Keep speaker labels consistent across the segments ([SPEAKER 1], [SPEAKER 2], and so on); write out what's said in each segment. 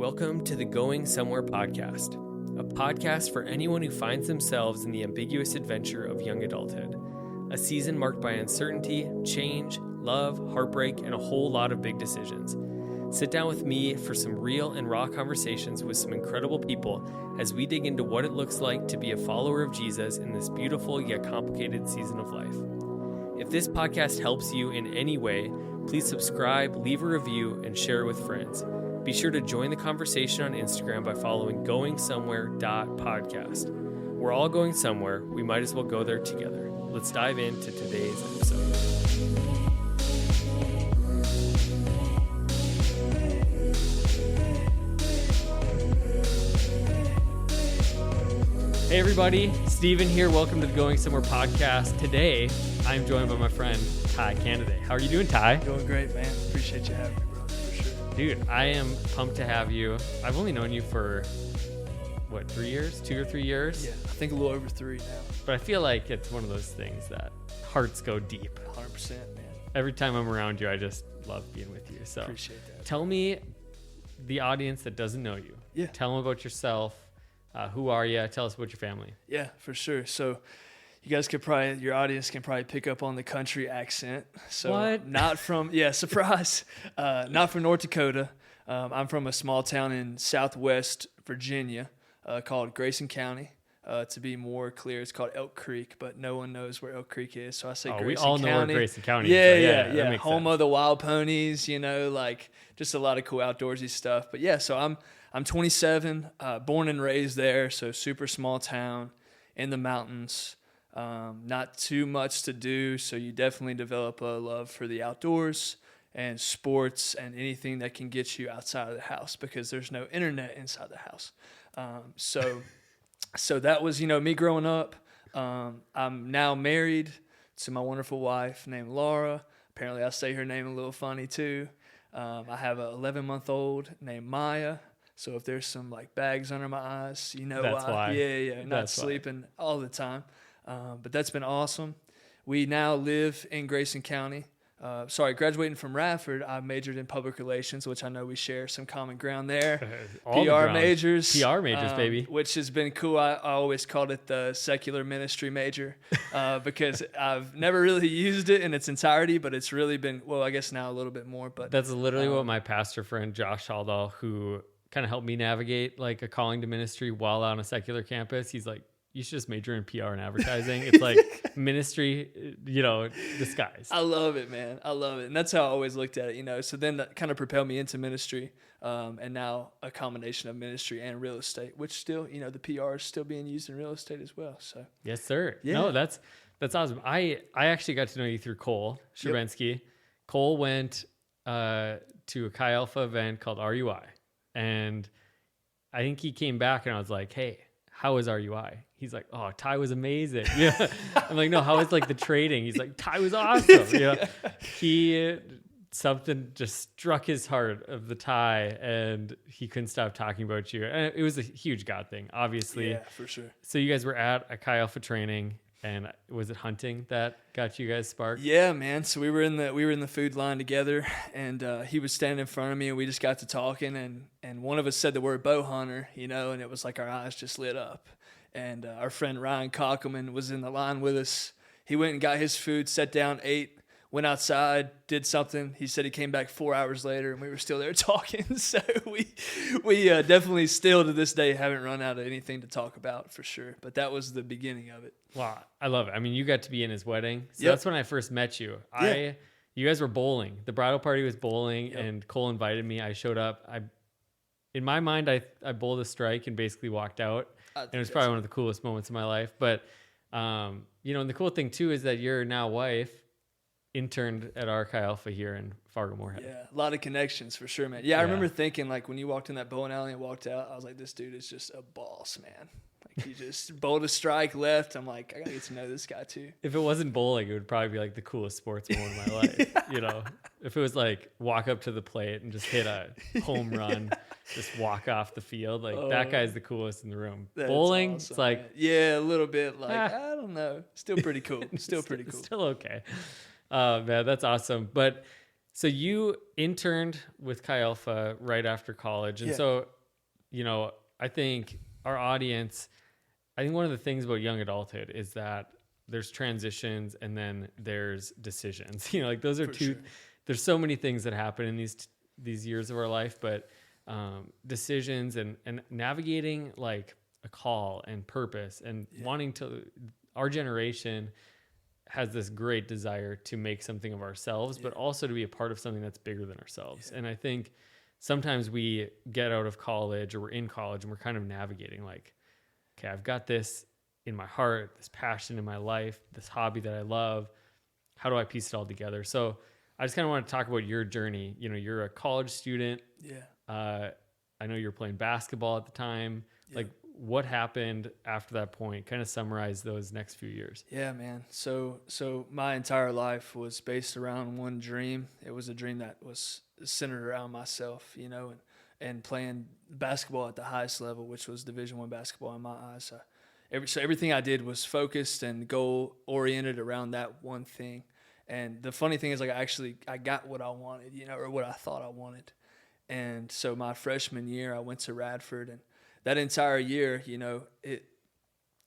[SPEAKER 1] Welcome to the Going Somewhere podcast, a podcast for anyone who finds themselves in the ambiguous adventure of young adulthood. A season marked by uncertainty, change, love, heartbreak, and a whole lot of big decisions. Sit down with me for some real and raw conversations with some incredible people as we dig into what it looks like to be a follower of Jesus in this beautiful yet complicated season of life. If this podcast helps you in any way, please subscribe, leave a review, and share it with friends. Be sure to join the conversation on Instagram by following goingsomewhere.podcast. We're all going somewhere. We might as well go there together. Let's dive into today's episode. Hey everybody, Steven here. Welcome to the Going Somewhere podcast. Today, I'm joined by my friend, Ty Cannaday. How are you doing, Ty?
[SPEAKER 2] Doing great, man. Appreciate you having me, bro, for sure.
[SPEAKER 1] Dude, I am pumped to have you. I've only known you for, 3 years? 2 or 3 years?
[SPEAKER 2] Yeah, I think a little over 3 now.
[SPEAKER 1] But I feel like it's one of those things that hearts go deep.
[SPEAKER 2] 100%, man.
[SPEAKER 1] Every time I'm around you, I just love being with you. So
[SPEAKER 2] Appreciate that.
[SPEAKER 1] Tell me, the audience that doesn't know you.
[SPEAKER 2] Yeah.
[SPEAKER 1] Tell them about yourself. Who are you? Tell us about your family.
[SPEAKER 2] Yeah, for sure. So you guys your audience can probably pick up on the country accent. So
[SPEAKER 1] What?
[SPEAKER 2] Not from, surprise. Not from North Dakota. I'm from a small town in Southwest Virginia called Grayson County. To be more clear, it's called Elk Creek, but no one knows where Elk Creek is. So I say Grayson County.
[SPEAKER 1] We all know where Grayson County
[SPEAKER 2] is.
[SPEAKER 1] So
[SPEAKER 2] yeah. Home of the wild ponies, just a lot of cool outdoorsy stuff. But yeah, so I'm 27, born and raised there, so super small town in the mountains. Not too much to do, so you definitely develop a love for the outdoors and sports and anything that can get you outside of the house because there's no internet inside the house. So that was, me growing up. I'm now married to my wonderful wife named Laura. Apparently I say her name a little funny too. I have an 11-month-old named Maya. So if there's some bags under my eyes,
[SPEAKER 1] That's why.
[SPEAKER 2] Yeah. Not sleeping all the time. But that's been awesome. We now live in Grayson County. Graduating from Radford, I majored in public relations, which I know we share some common ground there. PR majors,
[SPEAKER 1] baby.
[SPEAKER 2] Which has been cool. I always called it the secular ministry major because I've never really used it in its entirety, but it's really been, I guess now a little bit more. But
[SPEAKER 1] that's literally what my pastor friend Josh Haldall, who kind of helped me navigate a calling to ministry while on a secular campus. He's like, you should just major in PR and advertising. It's like ministry, disguised.
[SPEAKER 2] I love it, man. I love it. And that's how I always looked at it, So then that kind of propelled me into ministry. And now a combination of ministry and real estate, which still, the PR is still being used in real estate as well. So
[SPEAKER 1] yes, sir.
[SPEAKER 2] Yeah.
[SPEAKER 1] No, that's awesome. I actually got to know you through Cole Scherbenski. Yep. Cole went to a Chi Alpha event called RUI. And I think he came back and I was like, hey, how was RUI? He's like, oh, Ty was amazing. Yeah. I'm like, no, how was the trading? He's like, Ty was awesome. Something just struck his heart of the Ty and he couldn't stop talking about you. And it was a huge God thing, obviously.
[SPEAKER 2] Yeah, for sure.
[SPEAKER 1] So you guys were at a Chi Alpha training. And was it hunting that got you guys sparked?
[SPEAKER 2] Yeah, man. So we were in the food line together, and he was standing in front of me, and we just got to talking, and one of us said the word bow hunter, and it was like our eyes just lit up. And our friend Ryan Cockelman was in the line with us. He went and got his food, sat down, ate, went outside, did something. He said he came back 4 hours later, and we were still there talking. So we definitely still to this day haven't run out of anything to talk about for sure. But that was the beginning of it.
[SPEAKER 1] Wow, I love it. I mean, you got to be in his wedding. So
[SPEAKER 2] Yep.
[SPEAKER 1] That's when I first met you.
[SPEAKER 2] Yeah.
[SPEAKER 1] You guys were bowling. The bridal party was bowling, and Cole invited me. I showed up. In my mind, I bowled a strike and basically walked out. And it was probably one of the coolest moments of my life. But, and the cool thing, too, is that your now wife interned at our Chi Alpha here in Fargo-Moorhead.
[SPEAKER 2] Yeah, a lot of connections for sure, man. Yeah, I remember thinking, when you walked in that bowling alley and walked out, I was like, this dude is just a boss, man. He just bowled a strike left. I'm like, I got to get to know this guy, too.
[SPEAKER 1] If it wasn't bowling, it would probably be the coolest sports moment of my life. If it was walk up to the plate and just hit a home run, just walk off the field, that guy's the coolest in the room. Bowling,
[SPEAKER 2] awesome,
[SPEAKER 1] it's
[SPEAKER 2] man. Yeah, a little bit I don't know. Still pretty cool. Still pretty cool.
[SPEAKER 1] Still okay. Man, that's awesome. But So you interned with Chi Alpha right after college. And so, I think our audience, I think one of the things about young adulthood is that there's transitions and then there's decisions. Like those are
[SPEAKER 2] For
[SPEAKER 1] two,
[SPEAKER 2] sure.
[SPEAKER 1] there's so many things that happen in these years of our life, but decisions and navigating like a call and purpose and wanting to, our generation has this great desire to make something of ourselves, but also to be a part of something that's bigger than ourselves. And I think sometimes we get out of college or we're in college and we're kind of navigating like, okay, I've got this in my heart, this passion in my life, this hobby that I love. How do I piece it all together? So I just kind of want to talk about your journey. You're a college student. I know you're playing basketball at the time. Like, what happened after that point? Kind of summarize those next few years.
[SPEAKER 2] Yeah, man. So my entire life was based around one dream. It was a dream that was centered around myself, and playing basketball at the highest level, which was Division I basketball in my eyes. So everything I did was focused and goal oriented around that one thing. And the funny thing is, like, I got what I wanted, or what I thought I wanted. And so my freshman year, I went to Radford, and that entire year, it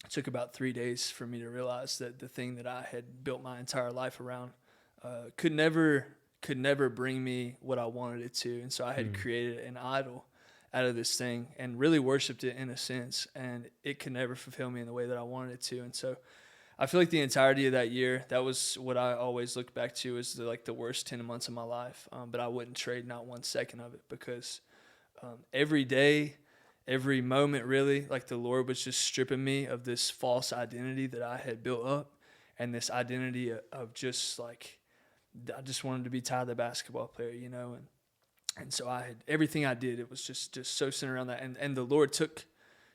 [SPEAKER 2] took about 3 days for me to realize that the thing that I had built my entire life around could never bring me what I wanted it to. And so I had created an idol out of this thing and really worshiped it in a sense, and it could never fulfill me in the way that I wanted it to. And so I feel like the entirety of that year, that was what I always look back to as the worst 10 months of my life. But I wouldn't trade not 1 second of it, because every day, every moment, really, like, the Lord was just stripping me of this false identity that I had built up, and this identity of just like, I just wanted to be Ty the basketball player, and so I had everything I did. It was just so centered around that, and the Lord took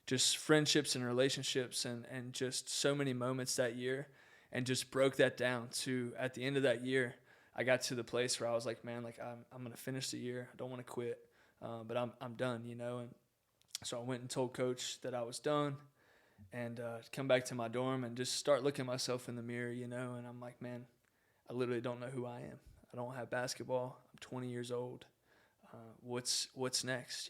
[SPEAKER 2] just friendships and relationships and just so many moments that year and just broke that down to, at the end of that year, I got to the place where I was like, man, like, I'm going to finish the year. I don't want to quit, but I'm done, and so I went and told Coach that I was done, and come back to my dorm and just start looking at myself in the mirror, and I'm like, man, I literally don't know who I am. I don't have basketball. I'm 20 years old. What's next,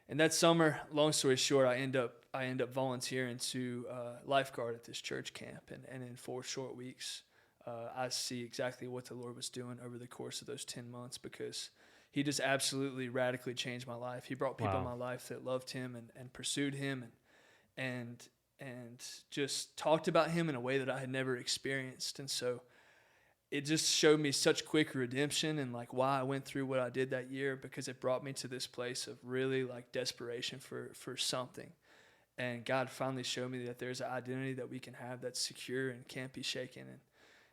[SPEAKER 2] And that summer, long story short, I end up volunteering to lifeguard at this church camp, and in 4 short weeks, I see exactly what the Lord was doing over the course of those 10 months, because He just absolutely radically changed my life. He brought people in my life that loved Him and pursued Him and just talked about Him in a way that I had never experienced. And so it just showed me such quick redemption and like why I went through what I did that year, because it brought me to this place of really like desperation for something. And God finally showed me that there's an identity that we can have that's secure and can't be shaken.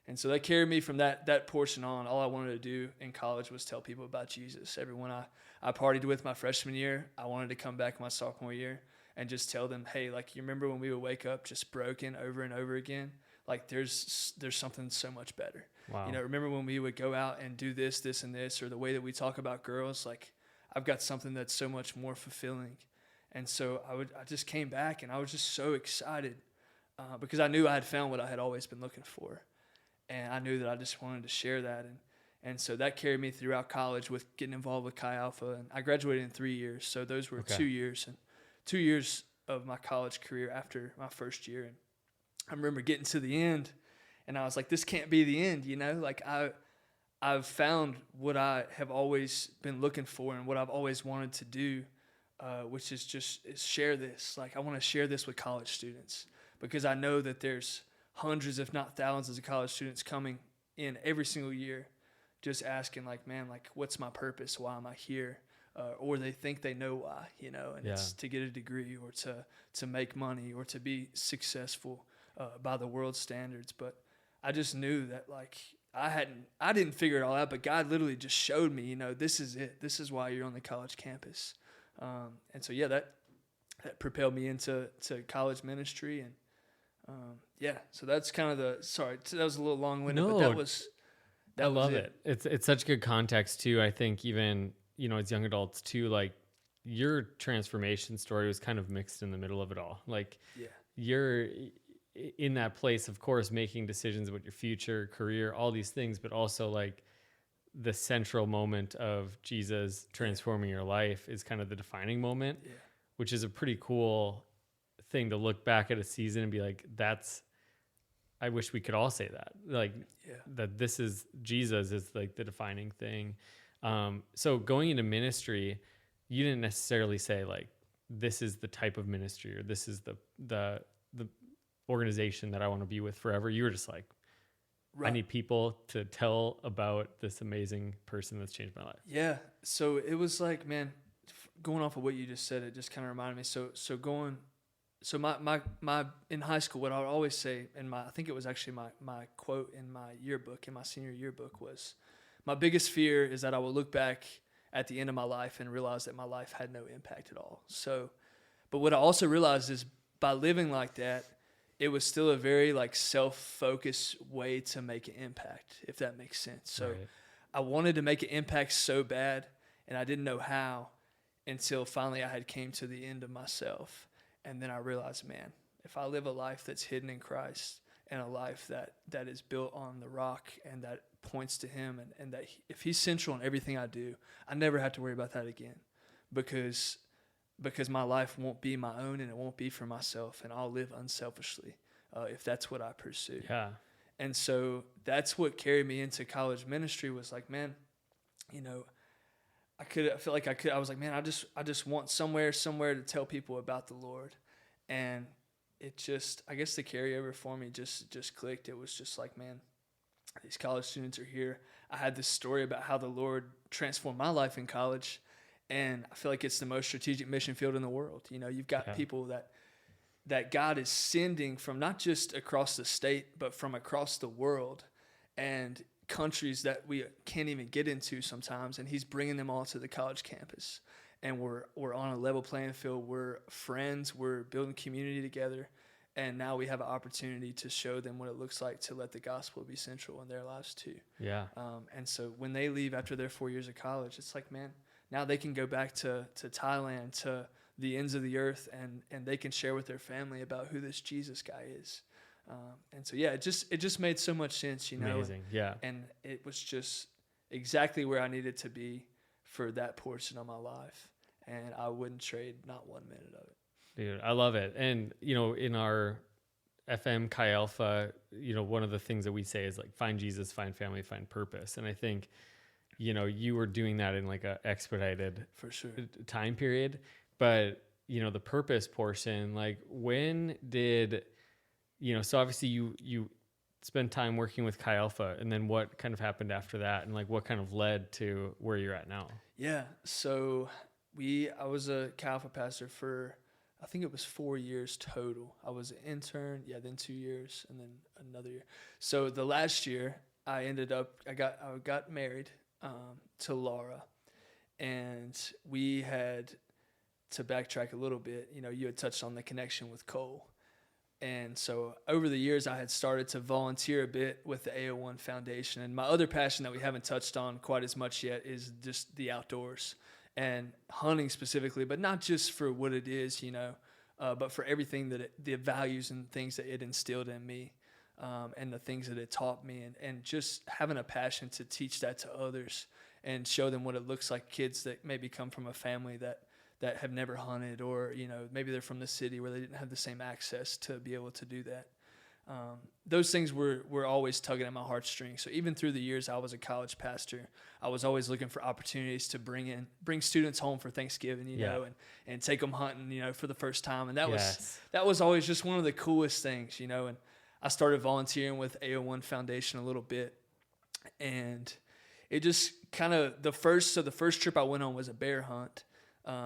[SPEAKER 2] And so that carried me from that portion on. All I wanted to do in college was tell people about Jesus. Everyone I partied with my freshman year, I wanted to come back my sophomore year and just tell them, hey, like, you remember when we would wake up just broken over and over again? Like, there's something so much better.
[SPEAKER 1] Wow.
[SPEAKER 2] Remember when we would go out and do this, and this, or the way that we talk about girls? Like, I've got something that's so much more fulfilling. And so I just came back, and I was just so excited because I knew I had found what I had always been looking for. And I knew that I just wanted to share that. And so that carried me throughout college with getting involved with Chi Alpha. And I graduated in 3 years. So those were 2 years. And 2 years of my college career after my first year. And I remember getting to the end, and I was like, this can't be the end, Like, I've found what I have always been looking for and what I've always wanted to do, which is share this. Like, I want to share this with college students, because I know that there's hundreds, if not thousands, of college students coming in every single year just asking, like, man, like, what's my purpose? Why am I here? Or they think they know why, and it's to get a degree or to make money or to be successful by the world's standards. But I just knew that, like, I didn't figure it all out, but God literally just showed me, this is it. This is why you're on the college campus. And so, that propelled me into college ministry. And so that's kind of that was a little long-winded, but that was
[SPEAKER 1] I love it. It's such good context too. I think even, as young adults too, like, your transformation story was kind of mixed in the middle of it all. Like, you're in that place, of course, making decisions about your future, career, all these things, but also like the central moment of Jesus transforming your life is kind of the defining moment, which is a pretty cool thing to look back at a season and be like, I wish we could all say that, like that this is Jesus is like the defining thing. So going into ministry, you didn't necessarily say like, this is the type of ministry or this is the organization that I want to be with forever. You were just like, I need people to tell about this amazing person that's changed my life.
[SPEAKER 2] Yeah. So it was like, man, going off of what you just said, it just kind of reminded me. So my in high school, what I would always say, and I think it was actually my quote in my yearbook, in my senior yearbook, was, my biggest fear is that I will look back at the end of my life and realize that my life had no impact at all. So, but what I also realized is by living like that, it was still a very like self-focused way to make an impact, if that makes sense. So I wanted to make an impact so bad, and I didn't know how until finally I had came to the end of myself. And then I realized, man, if I live a life that's hidden in Christ and a life that is built on the rock and that points to him and that if he's central in everything I do, I never have to worry about that again because my life won't be my own and it won't be for myself, and I'll live unselfishly if that's what I pursue. Yeah. And so that's what carried me into college ministry was like, man, you know, I was like, man, I just want somewhere to tell people about the Lord. And it just, I guess the carryover for me just clicked. It was just like, man, these college students are here. I had this story about how the Lord transformed my life in college. And I feel like it's the most strategic mission field in the world. You know, you've got people that God is sending from not just across the state, but from across the world and countries that we can't even get into sometimes. And he's bringing them all to the college campus. And we're on a level playing field. We're friends. We're building community together. And now we have an opportunity to show them what it looks like to let the gospel be central in their lives too. Yeah. And so when they leave after their 4 years of college, it's like, man, now they can go back to Thailand, to the ends of the earth, and they can share with their family about who this Jesus guy is. And so, yeah, it just made so much sense, you know.
[SPEAKER 1] Amazing, yeah.
[SPEAKER 2] And it was just exactly where I needed to be for that portion of my life. And I wouldn't trade not 1 minute of it.
[SPEAKER 1] Dude, I love it. And, you know, in our FM Chi Alpha, you know, one of the things that we say is like, find Jesus, find family, find purpose. And I think, you know, you were doing that in like a expedited
[SPEAKER 2] for sure
[SPEAKER 1] time period. But, you know, the purpose portion, like when did, you know, so obviously you spent time working with Chi Alpha, and then what kind of happened after that, and like what kind of led to where you're at now?
[SPEAKER 2] Yeah. So I was a Chi Alpha pastor for, I think it was 4 years total. I was an intern, then 2 years, and then another year. So the last year I got married to Laura, and we had to backtrack a little bit. You know, you had touched on the connection with Cole. And so over the years, I had started to volunteer a bit with the AO1 Foundation. And my other passion that we haven't touched on quite as much yet is just the outdoors and hunting specifically, but not just for what it is, you know, but for everything the values and things that it instilled in me, and the things that it taught me, and just having a passion to teach that to others and show them what it looks like. Kids that maybe come from a family that have never hunted, or, you know, maybe they're from the city where they didn't have the same access to be able to do that. Those things were always tugging at my heartstrings. So even through the years I was a college pastor, I was always looking for opportunities to bring students home for Thanksgiving, you know, and take them hunting, you know, for the first time. And that was always just one of the coolest things, you know. And I started volunteering with AO1 Foundation a little bit, and it just kind of the first trip I went on was a bear hunt.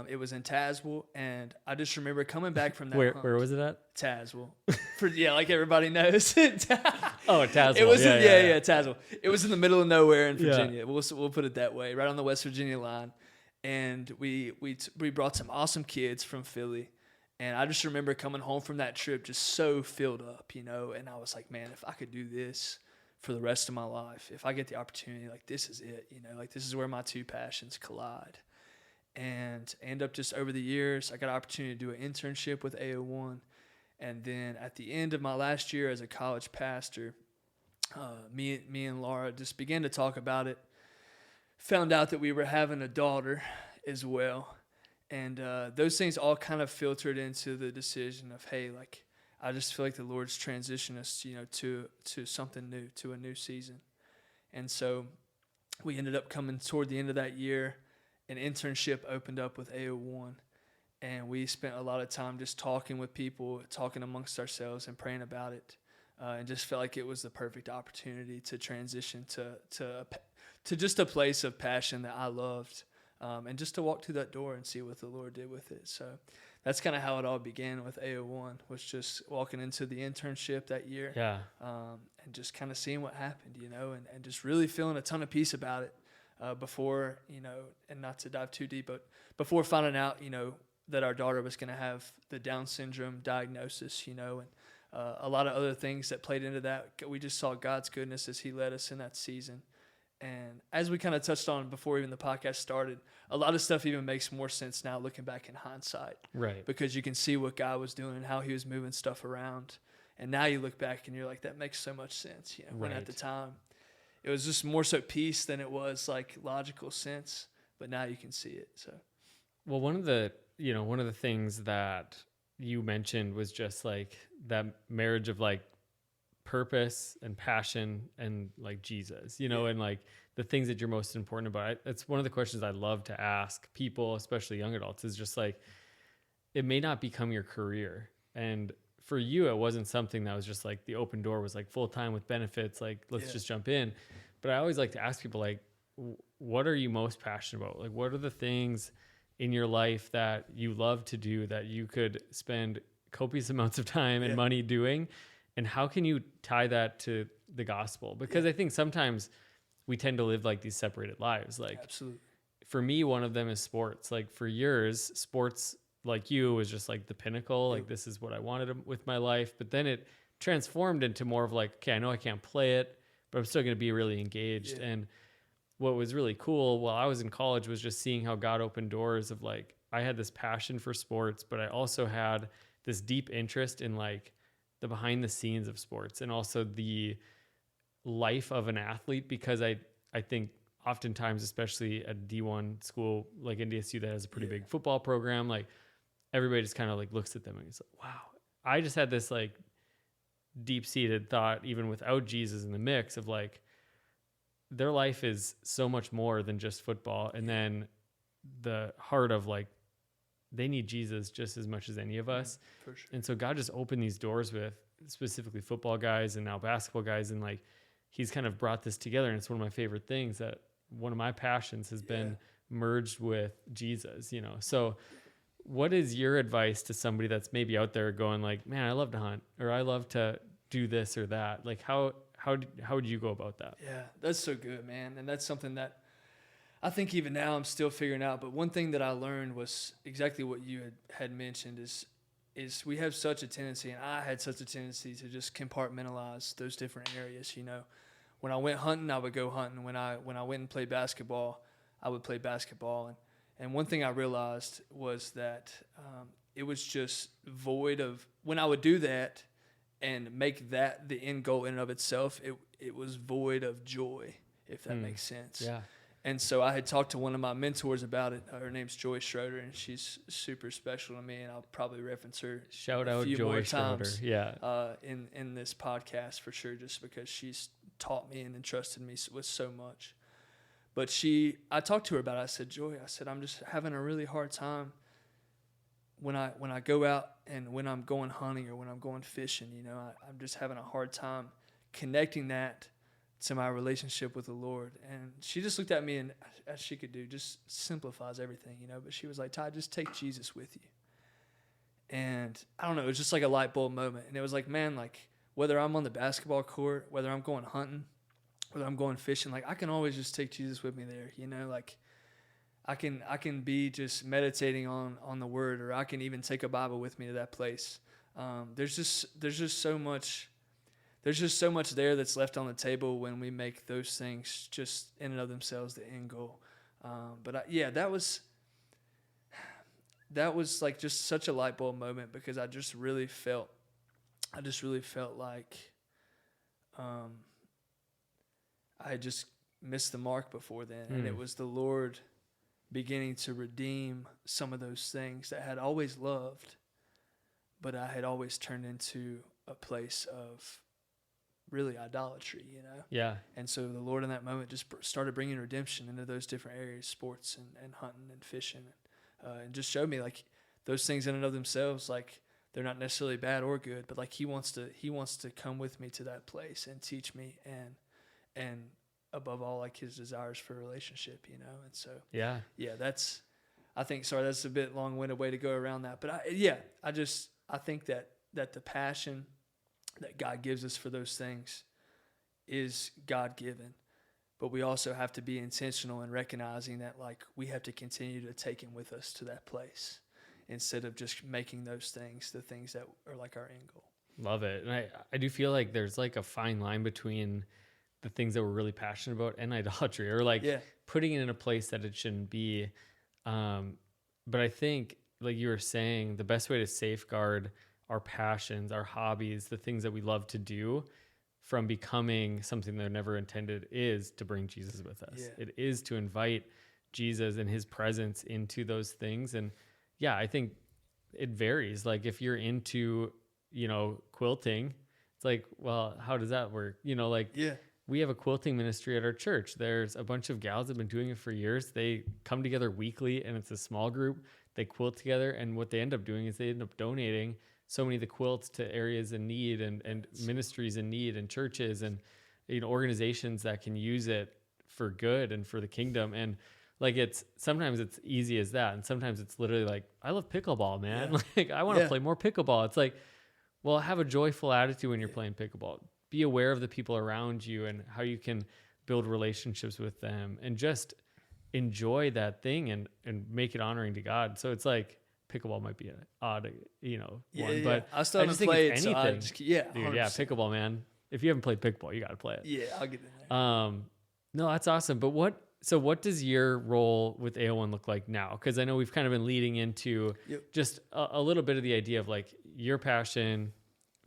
[SPEAKER 2] It was in Tazewell, and I just remember coming back from that hunt.
[SPEAKER 1] Where was it at?
[SPEAKER 2] Tazewell. Like everybody knows.
[SPEAKER 1] Oh, Tazewell.
[SPEAKER 2] It was Tazewell. It was in the middle of nowhere in Virginia. Yeah. We'll put it that way, right on the West Virginia line. And we brought some awesome kids from Philly, and I just remember coming home from that trip just so filled up, you know. And I was like, man, if I could do this for the rest of my life, if I get the opportunity, like, this is it, you know, like, this is where my two passions collide. And end up just over the years, I got an opportunity to do an internship with AO1. And then at the end of my last year as a college pastor, me and Laura just began to talk about it. found out that we were having a daughter as well. And those things all kind of filtered into the decision of, hey, like, I just feel like the Lord's transitioned us, to something new, to a new season. And so we ended up coming toward the end of that year. An internship opened up with AO1. And we spent a lot of time just talking with people, talking amongst ourselves and praying about it. And just felt like it was the perfect opportunity to transition to just a place of passion that I loved. And just to walk through that door and see what the Lord did with it. So that's kind of how it all began with AO1, was just walking into the internship that year.
[SPEAKER 1] Yeah.
[SPEAKER 2] And just kind of seeing what happened, and just really feeling a ton of peace about it before, and not to dive too deep, but before finding out, that our daughter was going to have the Down syndrome diagnosis, and a lot of other things that played into that. We just saw God's goodness as he led us in that season. And as we kind of touched on before even the podcast started, a lot of stuff even makes more sense now looking back in hindsight.
[SPEAKER 1] Right.
[SPEAKER 2] Because you can see what God was doing and how he was moving stuff around. And now you look back and you're like, that makes so much sense. When at the time it was just more so peace than it was like logical sense. But now you can see it. So,
[SPEAKER 1] well, one of the things that you mentioned was just like that marriage of like purpose and passion and like Jesus, and like the things that you're most important about. It's one of the questions I love to ask people, especially young adults, is just like, it may not become your career. And for you, it wasn't something that was just like the open door was like full time with benefits, like let's just jump in. But I always like to ask people, like, what are you most passionate about? Like, what are the things in your life that you love to do that you could spend copious amounts of time and money doing? And how can you tie that to the gospel? Because I think sometimes we tend to live like these separated lives. Like,
[SPEAKER 2] absolutely.
[SPEAKER 1] For me, one of them is sports. Like for years, sports, like you, was just like the pinnacle. Like this is what I wanted with my life. But then it transformed into more of like, okay, I know I can't play it, but I'm still going to be really engaged. And what was really cool while I was in college was just seeing how God opened doors of like, I had this passion for sports, but I also had this deep interest in like the behind the scenes of sports and also the life of an athlete, because I think oftentimes, especially at D1 school like NDSU that has a pretty big football program, like everybody just kind of like looks at them and it's like, wow. I just had this like deep-seated thought, even without Jesus in the mix, of like their life is so much more than just football. And then the heart of like, they need Jesus just as much as any of us.
[SPEAKER 2] For sure.
[SPEAKER 1] And so God just opened these doors with specifically football guys and now basketball guys. And like, he's kind of brought this together. And it's one of my favorite things, that one of my passions has been merged with Jesus, So what is your advice to somebody that's maybe out there going like, man, I love to hunt, or I love to do this or that? Like how would you go about that?
[SPEAKER 2] Yeah, that's so good, man. And that's something that I think even now I'm still figuring out. But one thing that I learned was exactly what you had mentioned is we have such a tendency, and I had such a tendency to just compartmentalize those different areas. When I went hunting, I would go hunting. When I went and played basketball, I would play basketball. And one thing I realized was that it was just void of, when I would do that and make that the end goal in and of itself, it was void of joy, if that makes sense.
[SPEAKER 1] Yeah.
[SPEAKER 2] And so I had talked to one of my mentors about it. Her name's Joy Schroeder, and she's super special to me, and I'll probably reference her
[SPEAKER 1] Shout
[SPEAKER 2] a
[SPEAKER 1] out
[SPEAKER 2] few
[SPEAKER 1] Joy
[SPEAKER 2] more
[SPEAKER 1] Schroeder.
[SPEAKER 2] times in this podcast for sure, just because she's taught me and entrusted me with so much. But I talked to her about it. I said, Joy, I'm just having a really hard time when I go out and when I'm going hunting or when I'm going fishing. I'm just having a hard time connecting that to my relationship with the Lord. And she just looked at me, and as she could do, just simplifies everything, But she was like, Ty, just take Jesus with you. And I don't know, it was just like a light bulb moment. And it was like, man, like whether I'm on the basketball court, whether I'm going hunting, whether I'm going fishing, like I can always just take Jesus with me there, like I can be just meditating on the Word, or I can even take a Bible with me to that place. There's just so much there that's left on the table when we make those things just in and of themselves the end goal. That was like just such a light bulb moment, because I just really felt like I had just missed the mark before then. And it was the Lord beginning to redeem some of those things that I had always loved, but I had always turned into a place of really idolatry, you know?
[SPEAKER 1] Yeah.
[SPEAKER 2] And so the Lord in that moment just started bringing redemption into those different areas, sports and hunting and fishing, and just showed me like those things in and of themselves, like they're not necessarily bad or good, but like he wants to come with me to that place and teach me, and above all, like his desires for a relationship, you know? And so, yeah, that's a bit long-winded way to go around that. But I think that the passion that God gives us for those things is God-given, but we also have to be intentional in recognizing that like we have to continue to take him with us to that place instead of just making those things the things that are like our end goal.
[SPEAKER 1] Love it. And I do feel like there's like a fine line between the things that we're really passionate about and idolatry, or like putting it in a place that it shouldn't be. But I think, like you were saying, the best way to safeguard our passions, our hobbies, the things that we love to do from becoming something they're never intended is to bring Jesus with us. Yeah. It is to invite Jesus and his presence into those things. And yeah, I think it varies. Like if you're into, quilting, it's like, well, how does that work? We have a quilting ministry at our church. There's a bunch of gals that have been doing it for years. They come together weekly and it's a small group. They quilt together, and what they end up doing is they end up donating so many of the quilts to areas in need and ministries in need and churches and organizations that can use it for good and for the kingdom. And like sometimes it's easy as that, and sometimes it's literally like, I love pickleball, man. Yeah. Like I want to play more pickleball. It's like, well, have a joyful attitude when you're playing pickleball. Be aware of the people around you and how you can build relationships with them, and just enjoy that thing and make it honoring to God. So it's like pickleball might be an odd, one, but
[SPEAKER 2] I still haven't played anything. So
[SPEAKER 1] dude, pickleball, man. If you haven't played pickleball, you got to play it.
[SPEAKER 2] Yeah, I'll get in there.
[SPEAKER 1] No, that's awesome. But what does your role with AO1 look like now? Because I know we've kind of been leading into just a little bit of the idea of like your passion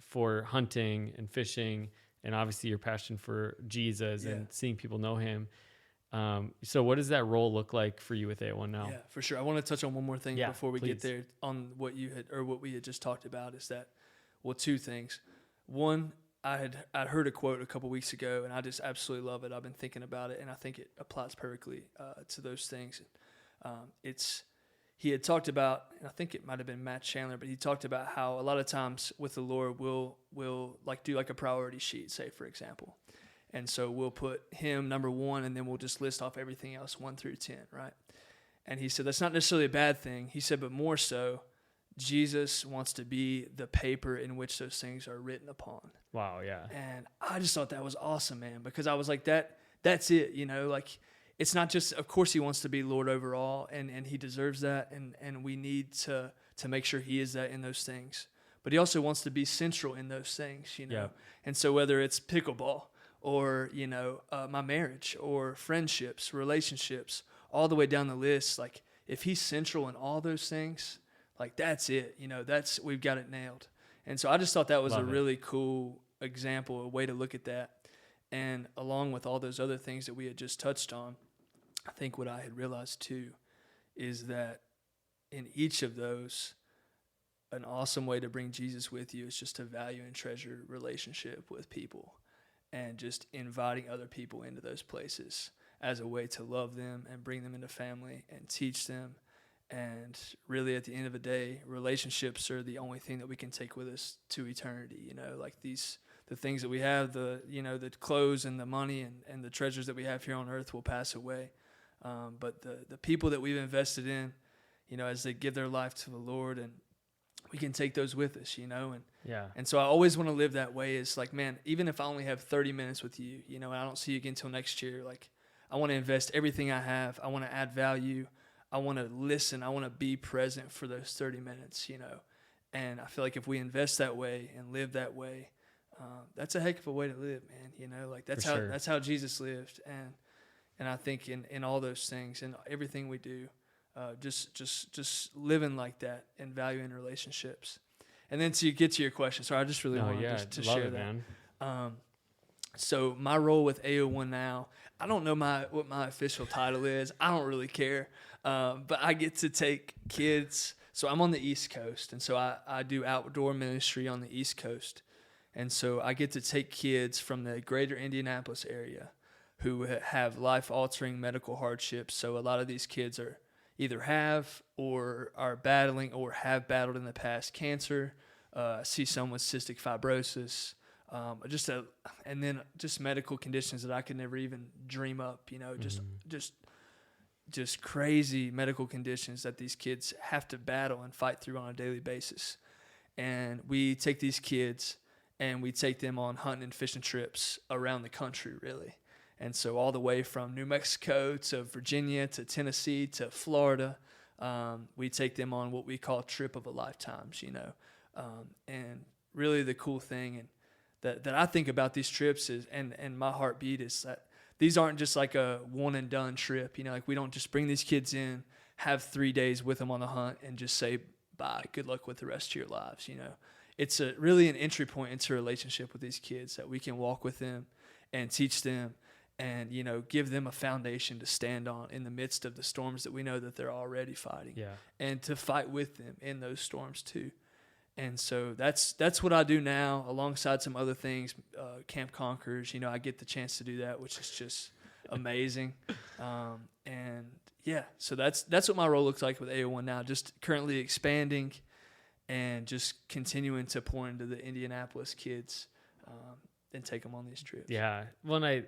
[SPEAKER 1] for hunting and fishing, and obviously your passion for Jesus and seeing people know him. So what does that role look like for you with AO1 now?
[SPEAKER 2] Yeah, for sure. I want to touch on one more thing before we get there on what we had just talked about, is that, well, two things. One, I'd heard a quote a couple weeks ago, and I just absolutely love it. I've been thinking about it, and I think it applies perfectly to those things. He had talked about, and I think it might have been Matt Chandler, but he talked about how a lot of times with the Lord, we'll like do like a priority sheet, say, for example. And so we'll put him number one, and then we'll just list off everything else 1 through 10, right? And he said that's not necessarily a bad thing. He said, but more so, Jesus wants to be the paper in which those things are written upon.
[SPEAKER 1] Wow, yeah.
[SPEAKER 2] And I just thought that was awesome, man, because I was like, that's it, like it's not just, of course he wants to be Lord over all, and he deserves that, and we need to make sure he is that in those things. But he also wants to be central in those things,
[SPEAKER 1] Yeah.
[SPEAKER 2] And so whether it's pickleball, or, my marriage, or friendships, relationships, all the way down the list, like if he's central in all those things, like that's it, we've got it nailed. And so I just thought that was really cool example, a way to look at that. And along with all those other things that we had just touched on, I think what I had realized too is that in each of those, an awesome way to bring Jesus with you is just to value and treasure relationship with people, and just inviting other people into those places as a way to love them and bring them into family and teach them. And really at the end of the day, relationships are the only thing that we can take with us to eternity, like the things that we have, the clothes and the money and the treasures that we have here on earth will pass away. But the people that we've invested in, as they give their life to the Lord, and we can take those with us, And so I always want to live that way. It's like, man, even if I only have 30 minutes with you, and I don't see you again until next year, like I want to invest everything I have. I want to add value. I want to listen. I want to be present for those 30 minutes, And I feel like if we invest that way and live that way, that's a heck of a way to live, man. Like that's how Jesus lived. And I think in all those things and everything we do, just living like that and valuing relationships. And then to get to your question, so I just really wanted to share that. Man. So my role with AO1 now, I don't know what my official title is. I don't really care. But I get to take kids. So I'm on the East Coast, and so I do outdoor ministry on the East Coast. And so I get to take kids from the greater Indianapolis area who have life-altering medical hardships. So a lot of these kids are either have or are battling or have battled in the past cancer. See some with cystic fibrosis, and then just medical conditions that I could never even dream up. Just crazy medical conditions that these kids have to battle and fight through on a daily basis. And we take these kids and we take them on hunting and fishing trips around the country, really. And so all the way from New Mexico to Virginia to Tennessee to Florida, we take them on what we call trip of a lifetimes, and really the cool thing and that I think about these trips is, and my heartbeat is that these aren't just like a one and done trip. Like we don't just bring these kids in, have 3 days with them on the hunt and just say, bye, good luck with the rest of your lives. It's really an entry point into a relationship with these kids that we can walk with them and teach them and, give them a foundation to stand on in the midst of the storms that we know that they're already fighting.
[SPEAKER 1] Yeah.
[SPEAKER 2] And to fight with them in those storms too. And so that's what I do now alongside some other things, Camp Conquerors. I get the chance to do that, which is just amazing. So that's what my role looks like with AO1 now, just currently expanding and just continuing to pour into the Indianapolis kids and take them on these trips.
[SPEAKER 1] Yeah. Well,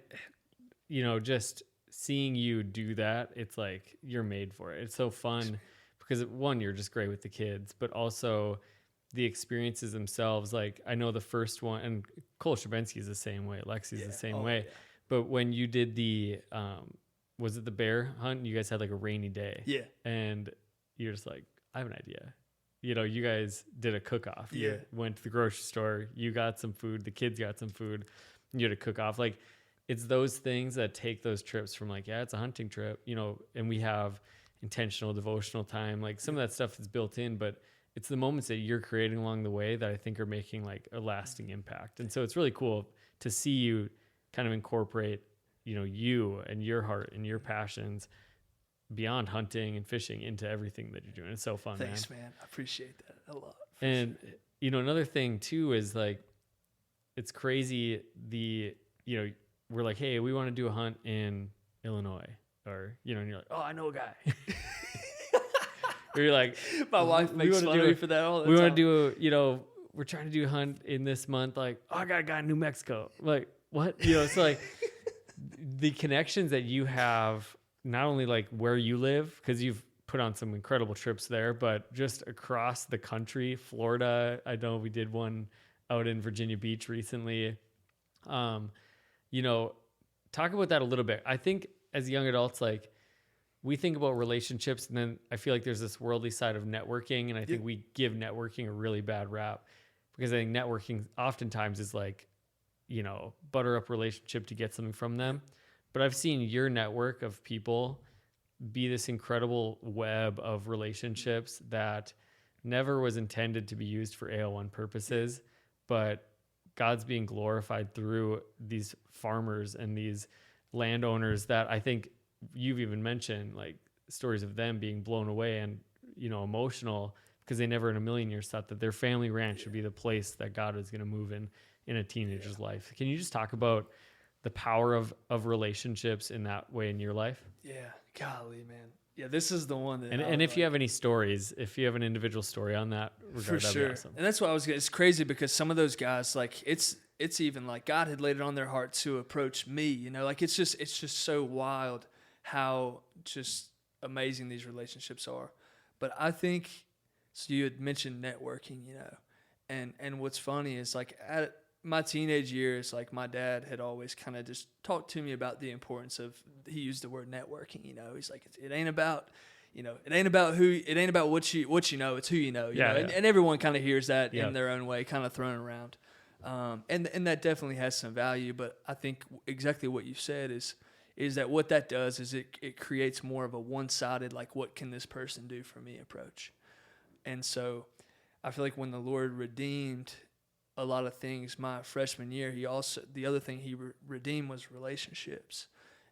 [SPEAKER 1] just seeing you do that, it's like you're made for it. It's so fun because one, you're just great with the kids, but also the experiences themselves. Like I know the first one, and Cole Shabinsky is the same way. Lexi's the same way. Yeah. But when you did the, was it the bear hunt? You guys had like a rainy day.
[SPEAKER 2] Yeah.
[SPEAKER 1] And you're just like, I have an idea. You guys did a cook-off.
[SPEAKER 2] Yeah.
[SPEAKER 1] You went to the grocery store. You got some food. The kids got some food. You had a cook-off. Like, it's those things that take those trips from like, yeah, it's a hunting trip, and we have intentional devotional time. Like some of that stuff is built in, but it's the moments that you're creating along the way that I think are making like a lasting impact. And so it's really cool to see you kind of incorporate, you and your heart and your passions beyond hunting and fishing into everything that you're doing. It's so fun.
[SPEAKER 2] Thanks, man. I appreciate that a lot.
[SPEAKER 1] And, another thing too is like, it's crazy. We're like, hey, we want to do a hunt in Illinois, or, and you're like, oh, I know a guy. Or you're like,
[SPEAKER 2] my wife makes fun of me for that all the time.
[SPEAKER 1] We want to do, we're trying to do a hunt in this month. Like, oh, I got a guy in New Mexico. Like, what? It's like the connections that you have, not only like where you live, because you've put on some incredible trips there, but just across the country, Florida. I know we did one out in Virginia Beach recently. Talk about that a little bit. I think as young adults, like we think about relationships, and then I feel like there's this worldly side of networking, and I think we give networking a really bad rap because I think networking oftentimes is like, butter up relationship to get something from them. But I've seen your network of people be this incredible web of relationships that never was intended to be used for AO1 purposes, but God's being glorified through these farmers and these landowners that I think you've even mentioned, like stories of them being blown away and, emotional because they never in a million years thought that their family ranch would be the place that God is going to move in a teenager's life. Can you just talk about the power of relationships in that way in your life?
[SPEAKER 2] Yeah. Golly, man. Yeah, this is the one that.
[SPEAKER 1] And if you have any stories, if you have an individual story on that regard,
[SPEAKER 2] for
[SPEAKER 1] that'd
[SPEAKER 2] sure.
[SPEAKER 1] be awesome.
[SPEAKER 2] And that's what it's crazy because some of those guys, like it's even like God had laid it on their heart to approach me, like it's just so wild how just amazing these relationships are. But I think, so you had mentioned networking, and what's funny is like at my teenage years, like my dad had always kind of just talked to me about the importance of, he used the word networking, he's like, it ain't about, it ain't about what you know, it's who you know, you know? And everyone kind of hears that in their own way, kind of thrown around. And that definitely has some value, but I think exactly what you said is that what that does is it creates more of a one-sided, like, what can this person do for me approach. And so I feel like when the Lord redeemed a lot of things my freshman year. The other thing he redeemed was relationships.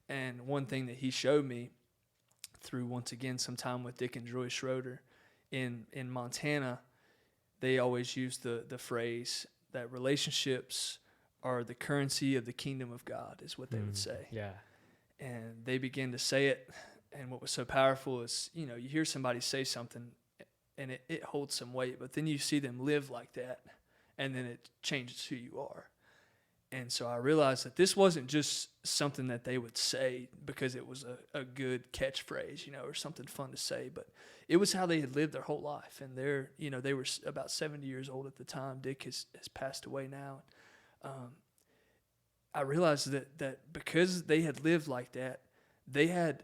[SPEAKER 2] And one thing that he showed me through, once again, some time with Dick and Joy Schroeder in Montana, they always use the phrase that relationships are the currency of the kingdom of God, is what they would say.
[SPEAKER 1] Yeah.
[SPEAKER 2] And they began to say it. And what was so powerful is, you hear somebody say something and it holds some weight, but then you see them live like that, and then it changes who you are. And so I realized that this wasn't just something that they would say because it was a good catchphrase, or something fun to say, but it was how they had lived their whole life. And they were about 70 years old at the time. Dick has passed away now. I realized that because they had lived like that, they had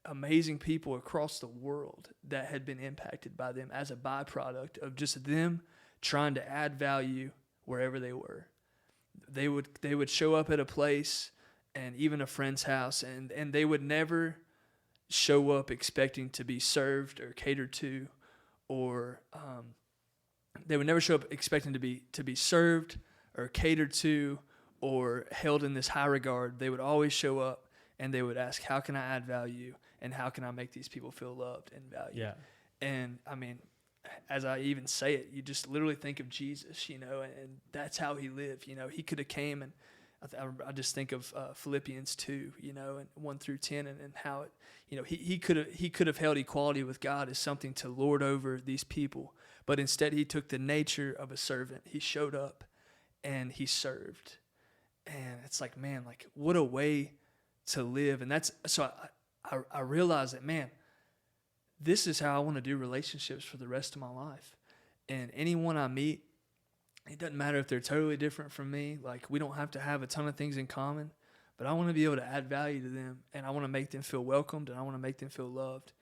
[SPEAKER 2] amazing people across the world that had been impacted by them as a byproduct of just them trying to add value wherever they were. They would show up at a place and even a friend's house, and they would never show up expecting to be served or catered to, or they would never show up expecting to be served or catered to or held in this high regard. They would always show up and they would ask, how can I add value, and how can I make these people feel loved and valued? Yeah. And I mean, as I even say it, you just literally think of Jesus, and that's how he lived. He could have came, and I just think of Philippians 2, and 1 through 10, and how it, he could have held equality with God as something to lord over these people, but instead he took the nature of a servant. He showed up and he served, and it's like, man, like what a way to live. And that's so I realized that, man, this is how I want to do relationships for the rest of my life. And anyone I meet, it doesn't matter if they're totally different from me. Like, we don't have to have a ton of things in common, but I want to be able to add value to them, and I want to make them feel welcomed, and I want to make them feel loved.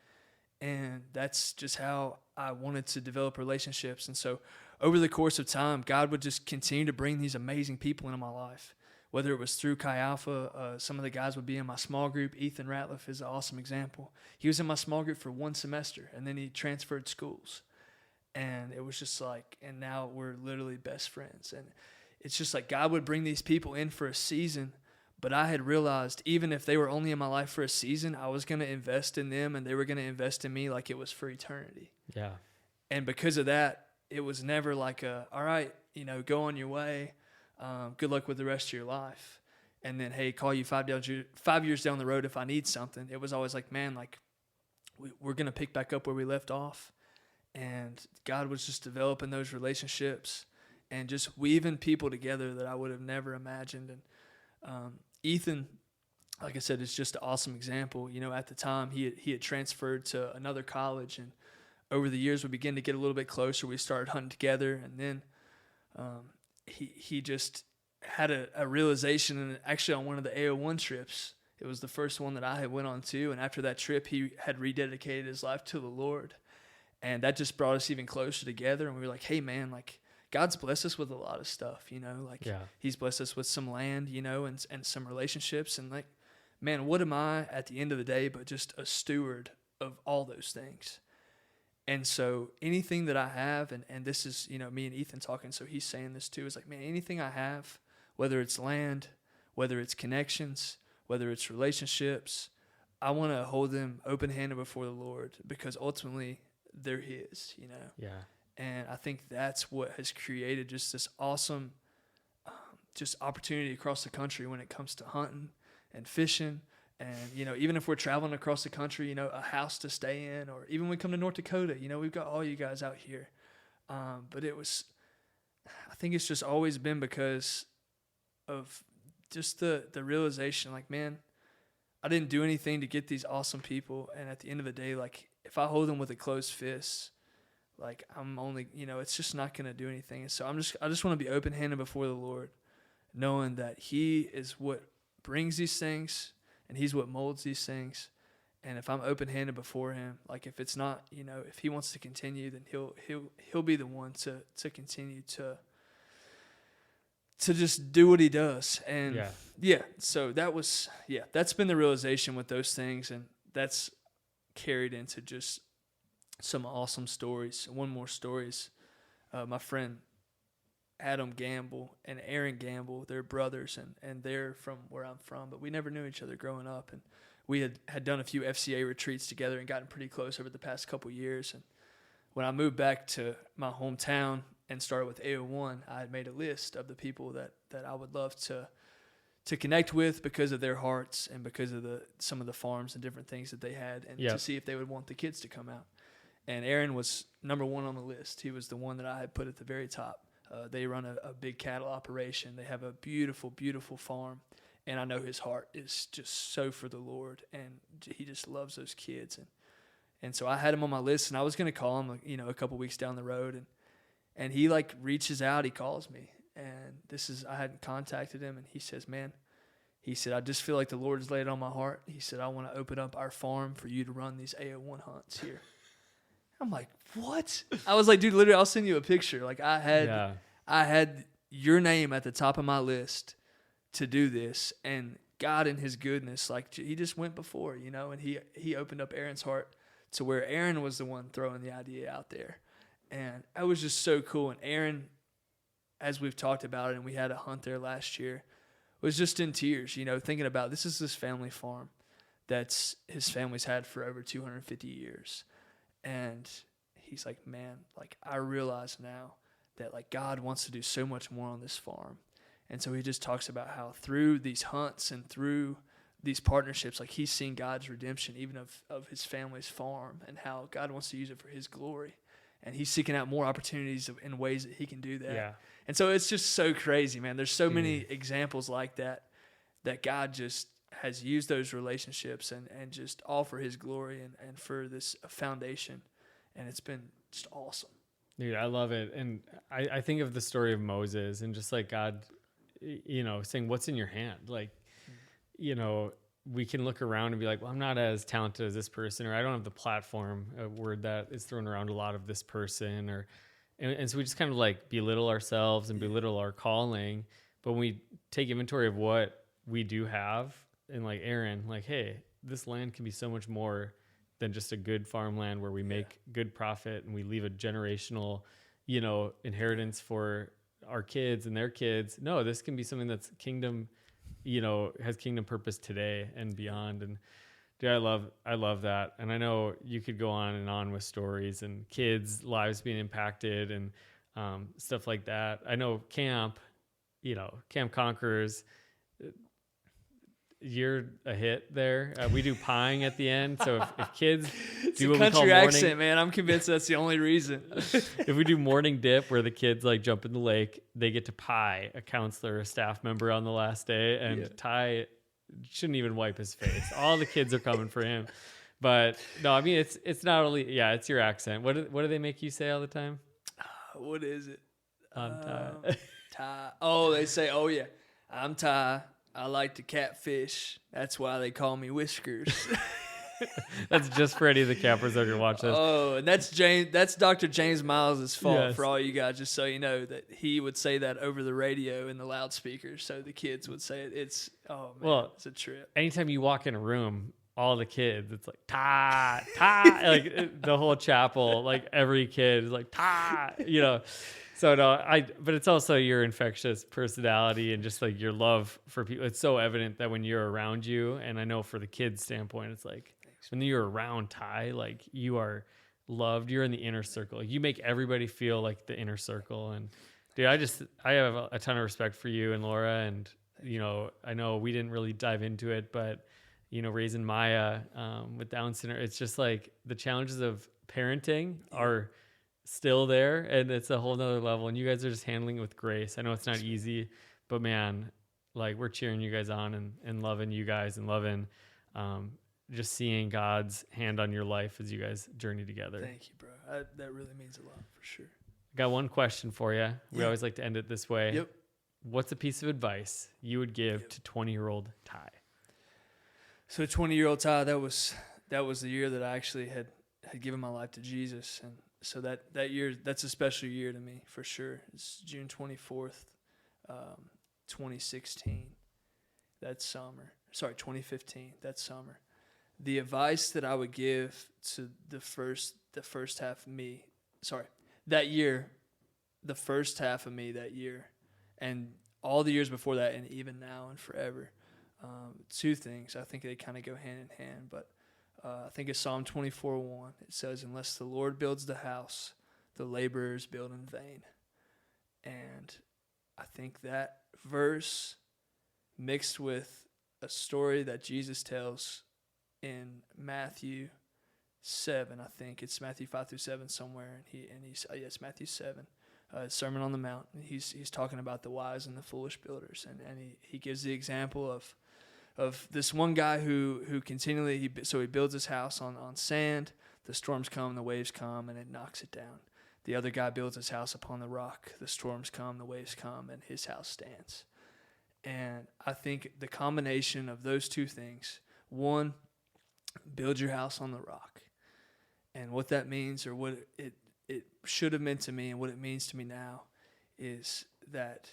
[SPEAKER 2] And that's just how I wanted to develop relationships. And so over the course of time, God would just continue to bring these amazing people into my life. Whether it was through Chi Alpha, some of the guys would be in my small group. Ethan Ratliff is an awesome example. He was in my small group for 1 semester, and then he transferred schools. And it was just like, and now we're literally best friends. And it's just like God would bring these people in for a season, but I had realized even if they were only in my life for a season, I was going to invest in them, and they were going to invest in me like it was for eternity. Yeah. And because of that, it was never like all right, go on your way. Good luck with the rest of your life. And then, hey, call you 5 years down the road if I need something. It was always like, man, like we're going to pick back up where we left off. And God was just developing those relationships and just weaving people together that I would have never imagined. And Ethan, like I said, is just an awesome example. At the time, he had transferred to another college, and over the years we began to get a little bit closer. We started hunting together, and then he just had a realization, and actually on one of the AO1 trips, it was the first one that I had went on to, and after that trip, he had rededicated his life to the Lord, and that just brought us even closer together. And we were like, hey man, like God's blessed us with a lot of stuff, He's blessed us with some land, and some relationships, and like, man, what am I at the end of the day but just a steward of all those things? And so anything that I have, and this is, me and Ethan talking, so he's saying this too, is like, man, anything I have, whether it's land, whether it's connections, whether it's relationships, I want to hold them open-handed before the Lord, because ultimately they're his, Yeah. And I think that's what has created just this awesome just opportunity across the country when it comes to hunting and fishing. And, even if we're traveling across the country, a house to stay in, or even when we come to North Dakota, we've got all you guys out here. But I think it's just always been because of just the realization, like, man, I didn't do anything to get these awesome people. And at the end of the day, like, if I hold them with a closed fist, like, I'm only, it's just not going to do anything. And so I just want to be open-handed before the Lord, knowing that he is what brings these things, and he's what molds these things. And if I'm open-handed before him, like if it's not, if he wants to continue, then he'll be the one to continue to just do what he does. And so that's been the realization with those things. And that's carried into just some awesome stories. One more story is my friend Adam Gamble and Aaron Gamble. They're brothers, and they're from where I'm from, but we never knew each other growing up. And we had done a few FCA retreats together and gotten pretty close over the past couple years. And when I moved back to my hometown and started with AO1, I had made a list of the people that I would love to connect with because of their hearts and because of some of the farms and different things that they had, and to see if they would want the kids to come out. And Aaron was number one on the list. He was the one that I had put at the very top. They run a big cattle operation. They have a beautiful, beautiful farm. And I know his heart is just so for the Lord, and he just loves those kids. And so I had him on my list, and I was going to call him, a couple weeks down the road. And he reaches out, he calls me. And I hadn't contacted him, and he says, man, he said, I just feel like the Lord's laid it on my heart. He said, I want to open up our farm for you to run these AO1 hunts here. I'm like, what? I was like, dude, literally, I'll send you a picture. I had your name at the top of my list to do this, and God in his goodness, he just went before, and he opened up Aaron's heart to where Aaron was the one throwing the idea out there. And that was just so cool. And Aaron, as we've talked about it, and we had a hunt there last year, was just in tears, thinking about this is this family farm that's his family's had for over 250 years. And he's like, man, I realize now that God wants to do so much more on this farm. And so he just talks about how through these hunts and through these partnerships, he's seen God's redemption even of his family's farm, and how God wants to use it for his glory. And he's seeking out more opportunities in ways that he can do that. Yeah. And so it's just so crazy, man. There's so many examples like that God just has used those relationships and just all for his glory and for this foundation. And it's been just awesome.
[SPEAKER 1] Dude, I love it. And I think of the story of Moses and just God, saying, what's in your hand? We can look around and be like, well, I'm not as talented as this person, or I don't have the platform, a word that is thrown around a lot, of this person, and so we just kind of belittle ourselves and belittle our calling. But when we take inventory of what we do have, and Aaron, hey, this land can be so much more than just a good farmland where we make good profit and we leave a generational, inheritance for our kids and their kids. No, this can be something that's kingdom, has kingdom purpose today and beyond. And dude, I love that. And I know you could go on and on with stories and kids' lives being impacted and stuff like that. I know Camp Conquerors, you're a hit there. We do pieing at the end. So if kids do what we call morning
[SPEAKER 2] accent, man, I'm convinced that's the only reason.
[SPEAKER 1] If we do morning dip, where the kids jump in the lake, they get to pie a counselor or a staff member on the last day, and Ty shouldn't even wipe his face. All the kids are coming for him. But no, I mean, it's not only, it's your accent. What do they make you say all the time?
[SPEAKER 2] What is it?
[SPEAKER 1] I'm Ty.
[SPEAKER 2] Ty. Oh, they say, oh yeah, I'm Ty. I like to catfish. That's why they call me Whiskers.
[SPEAKER 1] That's just for any of the campers that are gonna watch this.
[SPEAKER 2] Oh, and that's James. That's Dr. James Miles' fault for all you guys. Just so you know that he would say that over the radio in the loudspeakers, so the kids would say it. It's it's a trip.
[SPEAKER 1] Anytime you walk in a room, all the kids, it's Ty, Ty, the whole chapel, every kid is Ty, So no, but it's also your infectious personality and just your love for people. It's so evident that when you're around you, and I know for the kids' standpoint, it's when you're around Ty, you are loved. You're in the inner circle. You make everybody feel like the inner circle. And dude, I have a ton of respect for you and Laura. And I know we didn't really dive into it, but raising Maya with Down syndrome, it's just the challenges of parenting are still there, and it's a whole nother level, and you guys are just handling it with grace. I know it's not easy, but man, we're cheering you guys on and loving you guys and loving just seeing God's hand on your life as you guys journey together.
[SPEAKER 2] Thank you, bro. That really means a lot, for sure.
[SPEAKER 1] Got one question for you. We always like to end it this way.
[SPEAKER 2] Yep.
[SPEAKER 1] What's a piece of advice you would give to 20-year-old Ty?
[SPEAKER 2] So 20-year-old Ty, that was the year that I actually had given my life to Jesus. And so that year, that's a special year to me, for sure. It's June 24th, 2016. That summer. Sorry, 2015. That summer. The advice that I would give to the first half of me, that year, the first half of me that year and all the years before that, and even now and forever. Two things. I think they kind of go hand in hand, but I think it's Psalm 24:1. It says, unless the Lord builds the house, the laborers build in vain. And I think that verse mixed with a story that Jesus tells in Matthew 7, I think it's Matthew 5-7 somewhere, it's Matthew 7, Sermon on the Mount. And he's talking about the wise and the foolish builders, and he gives the example of this one guy who continually he builds his house on sand. The storms come, the waves come, and it knocks it down. The other guy builds his house upon the rock. The storms come, the waves come, and his house stands. And I think the combination of those two things, one, build your house on the rock. And what that means, or what it should have meant to me and what it means to me now, is that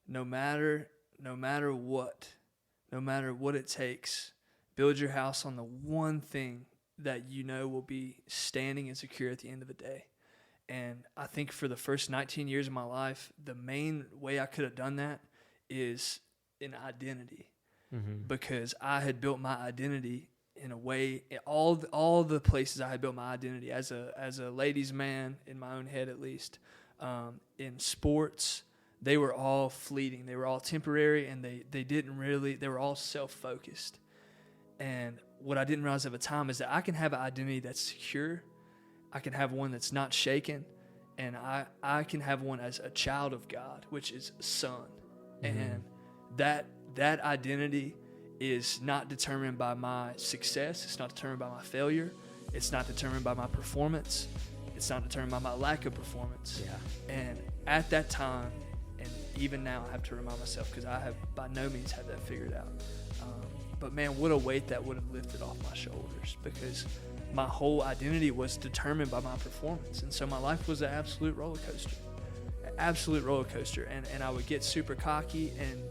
[SPEAKER 2] no matter what it takes, build your house on the one thing that you know will be standing and secure at the end of the day. And I think for the first 19 years of my life, the main way I could have done that is in identity, because I had built my identity in a way, all the places I had built my identity as a ladies' man, in my own head at least, in sports, they were all fleeting. They were all temporary, and they were all self-focused. And what I didn't realize at the time is that I can have an identity that's secure. I can have one that's not shaken, and I can have one as a child of God, which is son. And that identity is not determined by my success. It's not determined by my failure. It's not determined by my performance. It's not determined by my lack of performance. Yeah. And at that time, and even now, I have to remind myself, because I have by no means had that figured out. But man, what a weight that would have lifted off my shoulders, because my whole identity was determined by my performance. And so my life was an absolute roller coaster. And I would get super cocky and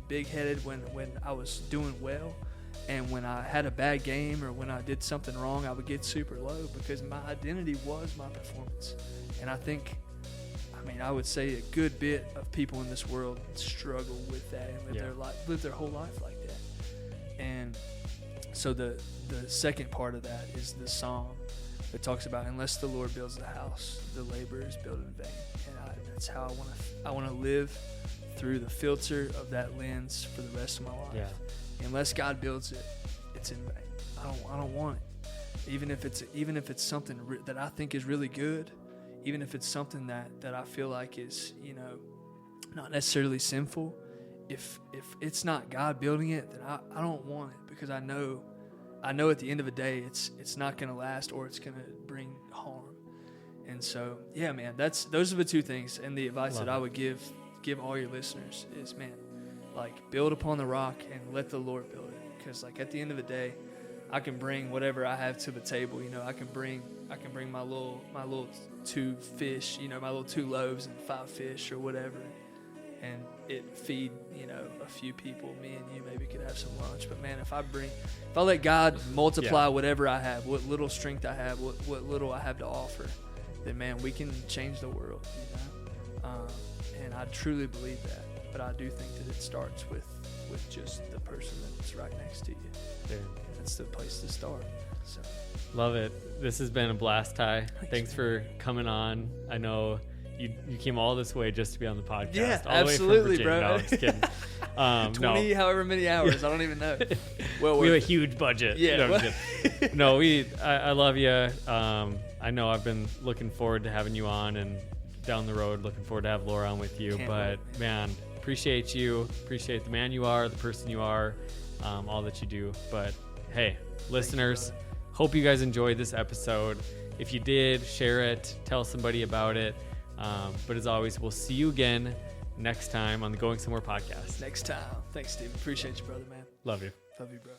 [SPEAKER 2] big-headed when I was doing well. And when I had a bad game or when I did something wrong, I would get super low, because my identity was my performance. And I would say a good bit of people in this world struggle with that and live their whole life like that. And so the second part of that is the psalm that talks about, unless the Lord builds the house, the laborers build in vain. And that's how I want to live, through the filter of that lens for the rest of my life. Yeah. Unless God builds it, it's in vain. I don't want it. Even if it's something that I think is really good, even if it's something that I feel like is, not necessarily sinful, if it's not God building it, then I don't want it, because I know at the end of the day it's not going to last, or it's going to bring harm. And so, yeah, man, those are the two things. And the advice that I would give all your listeners is, man, like, build upon the rock and let the Lord build it. Because, like, at the end of the day, I can bring whatever I have to the table. I can bring my little 2 fish, my little 2 loaves and 5 fish or whatever, and it feed a few people. Me and you maybe could have some lunch. But man, if I let God multiply whatever I have, what little strength I have, what little I have to offer, then man, we can change the world. And I truly believe that. But I do think that it starts with just the person that's right next to you. Yeah. That's the place to start. So
[SPEAKER 1] love it. This has been a blast, Ty. Thanks for coming on. I know you came all this way just to be on the podcast.
[SPEAKER 2] Yeah,
[SPEAKER 1] all
[SPEAKER 2] absolutely,
[SPEAKER 1] the way from Virginia.
[SPEAKER 2] bro.
[SPEAKER 1] No, I'm just kidding.
[SPEAKER 2] 20 however many hours. I don't even know. Well,
[SPEAKER 1] we have a huge budget.
[SPEAKER 2] Yeah.
[SPEAKER 1] No, I love you. I know I've been looking forward to having you on, and down the road looking forward to have Laura on with you. Man, appreciate you. Appreciate the man you are, the person you are, all that you do. But hey, listeners, hope you guys enjoyed this episode. If you did, share it, tell somebody about it. But as always, we'll see you again next time on the Going Somewhere podcast.
[SPEAKER 2] Next time. Thanks, Steve. Appreciate you, brother, man.
[SPEAKER 1] Love you.
[SPEAKER 2] Love you, bro.